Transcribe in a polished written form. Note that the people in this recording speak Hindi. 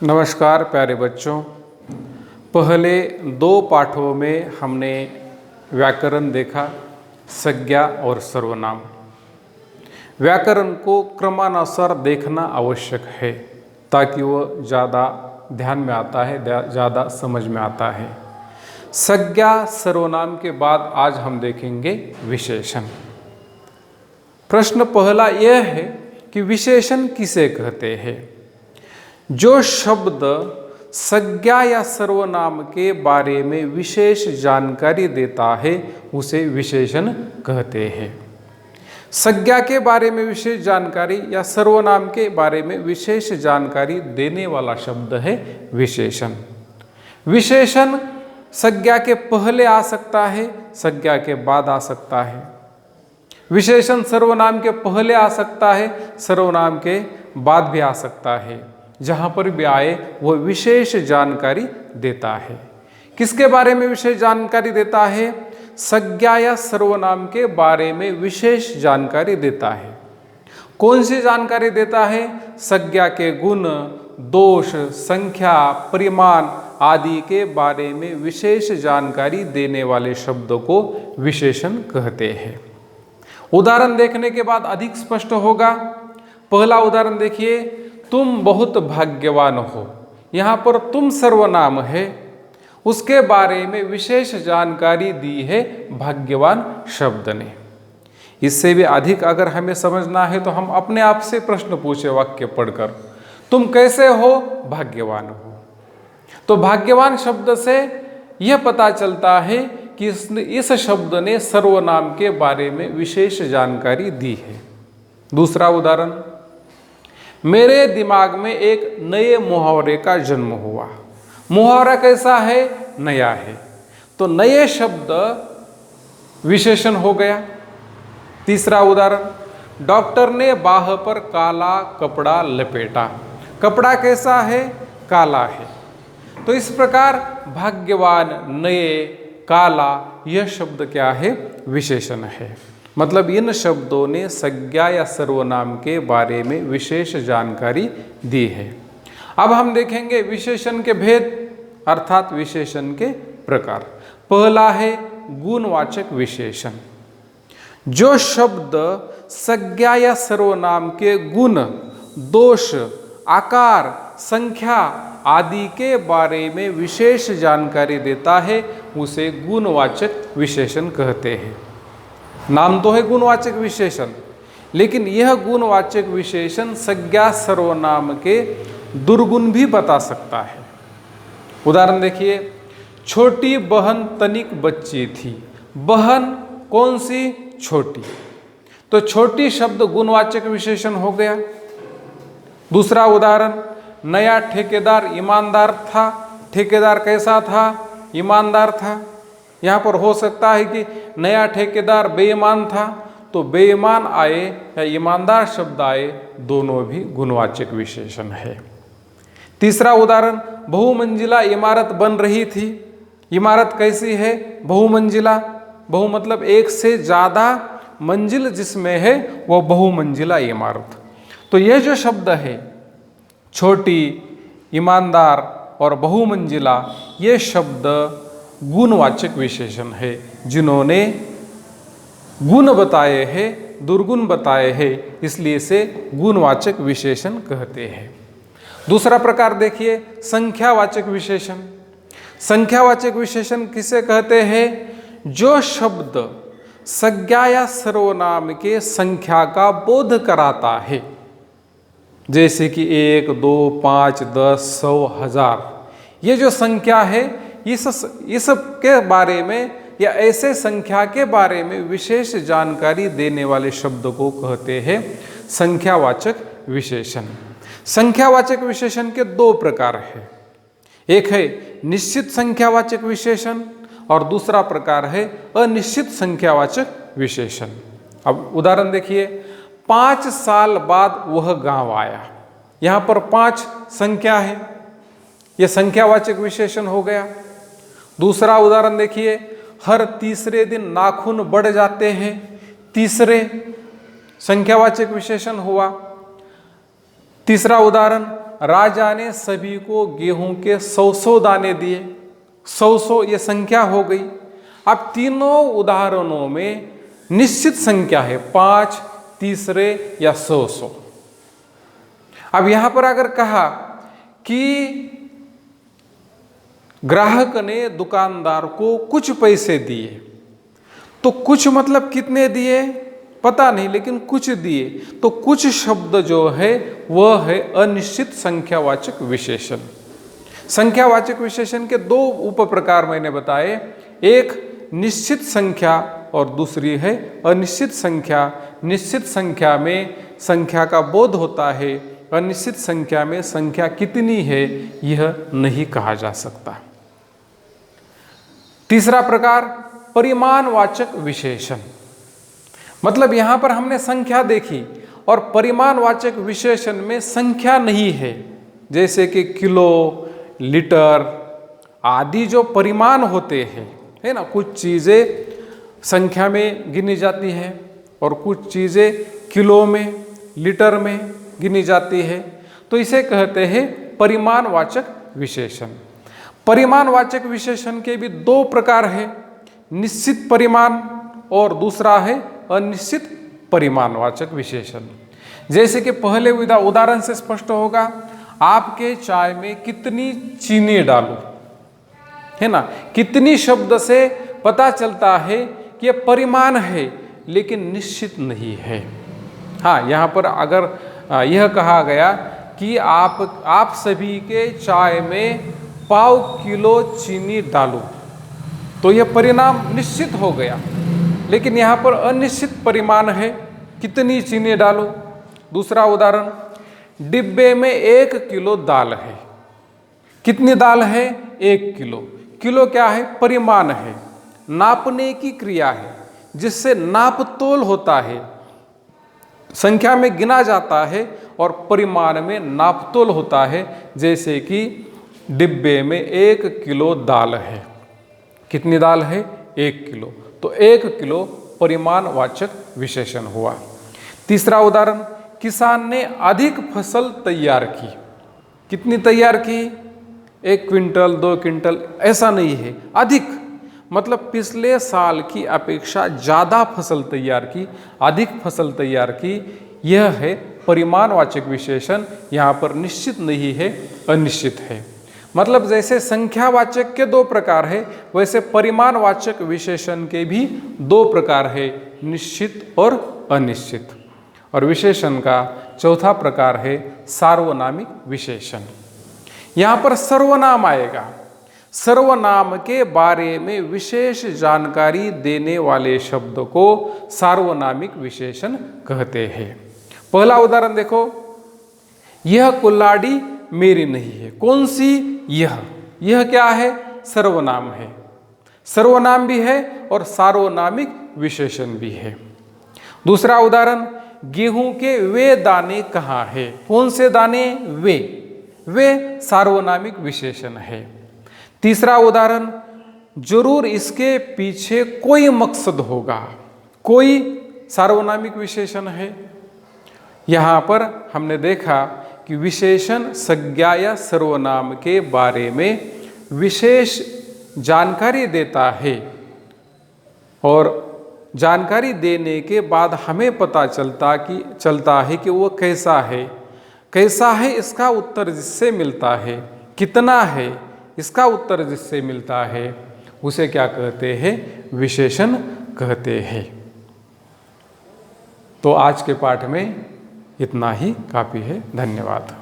नमस्कार प्यारे बच्चों। पहले दो पाठों में हमने व्याकरण देखा, संज्ञा और सर्वनाम। व्याकरण को क्रमानुसार देखना आवश्यक है ताकि वह ज़्यादा ध्यान में आता है, ज़्यादा समझ में आता है। संज्ञा सर्वनाम के बाद आज हम देखेंगे विशेषण। प्रश्न पहला यह है कि विशेषण किसे कहते हैं? जो शब्द संज्ञा या सर्वनाम के बारे में विशेष जानकारी देता है उसे विशेषण कहते हैं। संज्ञा के बारे में विशेष जानकारी या सर्वनाम के बारे में विशेष जानकारी देने वाला शब्द है विशेषण। विशेषण संज्ञा के पहले आ सकता है, संज्ञा के बाद आ सकता है। विशेषण सर्वनाम के पहले आ सकता है, सर्वनाम के बाद भी आ सकता है। जहाँ पर भी आए वह विशेष जानकारी देता है। किसके बारे में विशेष जानकारी देता है? संज्ञा या सर्वनाम के बारे में विशेष जानकारी देता है। कौन सी जानकारी देता है? संज्ञा के गुण, दोष, संख्या, परिमाण आदि के बारे में विशेष जानकारी देने वाले शब्दों को विशेषण कहते हैं। उदाहरण देखने के बाद अधिक स्पष्ट होगा। पहला उदाहरण देखिए, तुम बहुत भाग्यवान हो। यहाँ पर तुम सर्वनाम है, उसके बारे में विशेष जानकारी दी है भाग्यवान शब्द ने। इससे भी अधिक अगर हमें समझना है तो हम अपने आप से प्रश्न पूछे वाक्य पढ़कर, तुम कैसे हो? भाग्यवान हो। तो भाग्यवान शब्द से यह पता चलता है कि इस शब्द ने सर्वनाम के बारे में विशेष जानकारी दी है। दूसरा उदाहरण, मेरे दिमाग में एक नए मुहावरे का जन्म हुआ। मुहावरा कैसा है? नया है। तो नए शब्द विशेषण हो गया। तीसरा उदाहरण, डॉक्टर ने बाह पर काला कपड़ा लपेटा। कपड़ा कैसा है? काला है। तो इस प्रकार भाग्यवान, नए, काला यह शब्द क्या है? विशेषण है। मतलब इन शब्दों ने संज्ञा या सर्वनाम के बारे में विशेष जानकारी दी है। अब हम देखेंगे विशेषण के भेद अर्थात विशेषण के प्रकार। पहला है गुणवाचक विशेषण। जो शब्द संज्ञा या सर्वनाम के गुण, दोष, आकार, संख्या आदि के बारे में विशेष जानकारी देता है उसे गुणवाचक विशेषण कहते हैं। नाम तो है गुणवाचक विशेषण, लेकिन यह गुणवाचक विशेषण संज्ञा सर्वनाम के दुर्गुण भी बता सकता है। उदाहरण देखिए, छोटी बहन तनिक बच्ची थी। बहन कौन सी? छोटी। तो छोटी शब्द गुणवाचक विशेषण हो गया। दूसरा उदाहरण, नया ठेकेदार ईमानदार था। ठेकेदार कैसा था? ईमानदार था। यहाँ पर हो सकता है कि नया ठेकेदार बेईमान था, तो बेईमान आए या ईमानदार शब्द आए, दोनों भी गुणवाचक विशेषण है। तीसरा उदाहरण, बहुमंजिला इमारत बन रही थी। इमारत कैसी है? बहुमंजिला। बहु मतलब एक से ज़्यादा मंजिल जिसमें है वह बहुमंजिला इमारत। तो यह जो शब्द है छोटी, ईमानदार और बहुमंजिला, ये शब्द गुणवाचक विशेषण है। जिन्होंने गुण बताए हैं, दुर्गुण बताए हैं, इसलिए से गुणवाचक विशेषण कहते हैं। दूसरा प्रकार देखिए, संख्यावाचक विशेषण। संख्यावाचक विशेषण किसे कहते हैं? जो शब्द संज्ञा या सर्वनाम के संख्या का बोध कराता है, जैसे कि 1, 2, 5, 10, 100, 1000। ये जो संख्या है इस के बारे में या ऐसे संख्या के बारे में विशेष जानकारी देने वाले शब्द को कहते हैं संख्यावाचक विशेषण। संख्यावाचक विशेषण के दो प्रकार हैं। एक है निश्चित संख्यावाचक विशेषण और दूसरा प्रकार है अनिश्चित संख्यावाचक विशेषण। अब उदाहरण देखिए, 5 साल बाद वह गांव आया। यहाँ पर 5 संख्या है, यह संख्यावाचक विशेषण हो गया। दूसरा उदाहरण देखिए, हर तीसरे दिन नाखून बढ़ जाते हैं। तीसरे संख्यावाचक विशेषण हुआ। तीसरा उदाहरण, राजा ने सभी को गेहूं के 100 दाने दिए। 100 ये संख्या हो गई। अब तीनों उदाहरणों में निश्चित संख्या है 5, तीसरे या 100। अब यहां पर अगर कहा कि ग्राहक ने दुकानदार को कुछ पैसे दिए, तो कुछ मतलब कितने दिए पता नहीं, लेकिन कुछ दिए, तो कुछ शब्द जो है वह है अनिश्चित संख्यावाचक विशेषण। संख्यावाचक विशेषण के दो उप प्रकार मैंने बताए, एक निश्चित संख्या और दूसरी है अनिश्चित संख्या। निश्चित संख्या में संख्या का बोध होता है, अनिश्चित संख्या में संख्या कितनी है यह नहीं कहा जा सकता। तीसरा प्रकार, परिमाणवाचक विशेषण। मतलब यहां पर हमने संख्या देखी और परिमाणवाचक विशेषण में संख्या नहीं है, जैसे कि किलो, लीटर आदि जो परिमाण होते हैं, है ना, कुछ चीजें संख्या में गिनी जाती है और कुछ चीजें किलो में, लीटर में गिनी जाती है, तो इसे कहते हैं परिमाणवाचक विशेषण। परिमाणवाचक विशेषण के भी दो प्रकार है, निश्चित परिमाण और दूसरा है अनिश्चित परिमाणवाचक विशेषण। जैसे कि पहले उदाहरण से स्पष्ट होगा, आपके चाय में कितनी चीनी डालूं, है ना, कितनी शब्द से पता चलता है कि यह परिमाण है लेकिन निश्चित नहीं है। हाँ, यहाँ पर अगर यह कहा गया कि आप सभी के चाय में पाव किलो चीनी डालूं, तो यह परिणाम निश्चित हो गया, लेकिन यहाँ पर अनिश्चित परिमाण है, कितनी चीनी डालूं। दूसरा उदाहरण, डिब्बे में 1 किलो दाल है। कितनी दाल है? 1 किलो। किलो क्या है? परिमाण है, नापने की क्रिया है, जिससे नाप तोल होता है। संख्या में गिना जाता है और परिमाण में नाप तोल होता है। जैसे कि डिब्बे में 1 किलो दाल है। कितनी दाल है? 1 किलो। तो 1 किलो परिमाणवाचक विशेषण हुआ। तीसरा उदाहरण, किसान ने अधिक फसल तैयार की। कितनी तैयार की? 1 क्विंटल, 2 क्विंटल, ऐसा नहीं है, अधिक, मतलब पिछले साल की अपेक्षा ज़्यादा फसल तैयार की, अधिक फसल तैयार की। यह है परिमाणवाचक विशेषण। यहाँ पर निश्चित नहीं है, अनिश्चित है। मतलब जैसे संख्यावाचक के 2 प्रकार है, वैसे परिमाणवाचक विशेषण के भी 2 प्रकार है, निश्चित और अनिश्चित। और विशेषण का चौथा प्रकार है सार्वनामिक विशेषण। यहाँ पर सर्वनाम आएगा। सर्वनाम के बारे में विशेष जानकारी देने वाले शब्द को सार्वनामिक विशेषण कहते हैं। पहला उदाहरण देखो, यह कुल्हाड़ी मेरी नहीं है। कौन सी? यह क्या है? सर्वनाम है। सर्वनाम भी है और सार्वनामिक विशेषण भी है। दूसरा उदाहरण, गेहूं के वे दाने कहाँ है? कौन से दाने? वे सार्वनामिक विशेषण है। तीसरा उदाहरण, जरूर इसके पीछे कोई मकसद होगा। कोई सार्वनामिक विशेषण है। यहाँ पर हमने देखा कि विशेषण संज्ञा या सर्वनाम के बारे में विशेष जानकारी देता है और जानकारी देने के बाद हमें पता चलता है कि वो कैसा है। कैसा है इसका उत्तर जिससे मिलता है, कितना है इसका उत्तर जिससे मिलता है, उसे क्या कहते हैं? विशेषण कहते हैं। तो आज के पाठ में इतना ही काफ़ी है। धन्यवाद।